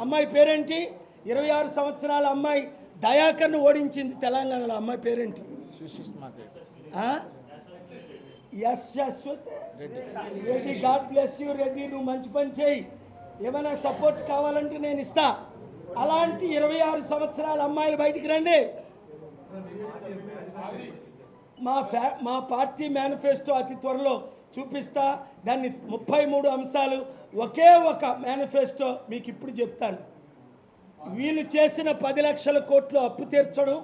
అమ్మాయి పేరేంటి? 26 సంవత్సరాల అమ్మాయి దయాకర్ను ఓడించింది తెలంగాణలో. అమ్మాయి పేరేంటి? Reddy. God bless you Reddy, నువ్వు మంచి పని చేయి. ఏమైనా సపోర్ట్ కావాలంటే నేను ఇస్తా. అలాంటి 26 సంవత్సరాల అమ్మాయిలు బయటికి రండి. మా పార్టీ మేనిఫెస్టో అతి త్వరలో చూపిస్తా. దాన్ని 33 అంశాలు, ఒకే ఒక మేనిఫెస్టో మీకు ఇప్పుడు చెప్తాను. వీళ్ళు చేసిన 10 లక్షల కోట్లు అప్పు తీర్చడం,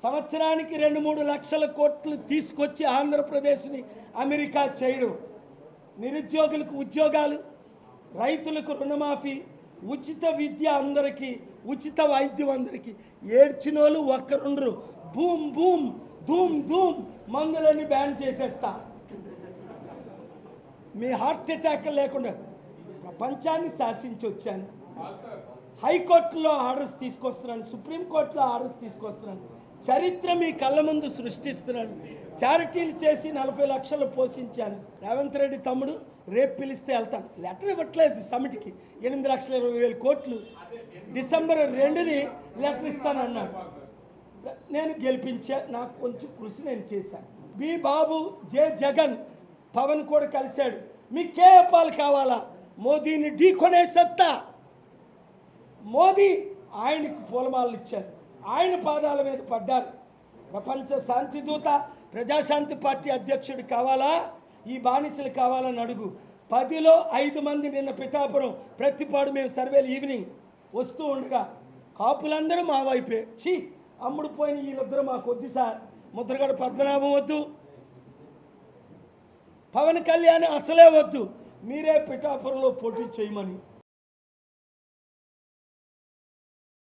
సంవత్సరానికి 2-3 లక్షల కోట్లు తీసుకొచ్చి ఆంధ్రప్రదేశ్ని అమెరికా చేయడం, నిరుద్యోగులకు ఉద్యోగాలు, రైతులకు రుణమాఫీ, ఉచిత విద్య అందరికీ, ఉచిత వైద్యం అందరికీ. ఏడ్చినోళ్ళు ఒక్కరుండ్రు. బూమ్ బూమ్ ధూమ్ ధూమ్ మందులన్నీ బ్యాన్ చేసేస్తా. మీ హార్ట్ అటాక్ లేకుండా ప్రపంచాన్ని శాసించి వచ్చాను. హైకోర్టులో ఆర్డర్స్ తీసుకొస్తున్నాను, సుప్రీంకోర్టులో ఆర్డర్స్ తీసుకొస్తున్నాను. చరిత్ర మీ కళ్ళ ముందు సృష్టిస్తున్నాను. చారిటీలు చేసి 40 లక్షలు పోషించాను. రేవంత్ రెడ్డి తమ్ముడు రేపు పిలిస్తే వెళ్తాను. లెటర్ ఇవ్వట్లేదు సమిటికి. 8,20,000 కోట్లు డిసెంబర్ 2ని లెటర్ ఇస్తానన్నాడు. నేను గెలిపించా. నాకు కొంచెం కృషి నేను చేశాను. బి బాబు, జే జగన్, పవన్ కూడా కలిశాడు. మీకు కేపాలు కావాలా? మోదీని ఢీకొనే సత్తా. మోదీ ఆయనకు పూలమాలలు ఇచ్చారు, ఆయన పాదాల మీద పడ్డారు. ప్రపంచ శాంతి దూత, ప్రజాశాంతి పార్టీ అధ్యక్షుడు కావాలా? ఈ బానిసలు కావాలని అడుగు. 10లో 5 మంది నిన్న పిఠాపురం ప్రతిపాడు మేము సర్వేలు ఈవినింగ్ వస్తూ ఉండగా కాపులందరూ మా వైపే. అమ్ముడు పోయిన వీళ్ళిద్దరూ మాకు వద్దు సార్. ముద్రగడ పద్మనాభం వద్దు, పవన్ కళ్యాణ్ అసలే వద్దు, మీరే పిఠాపురంలో పోటీ చేయమని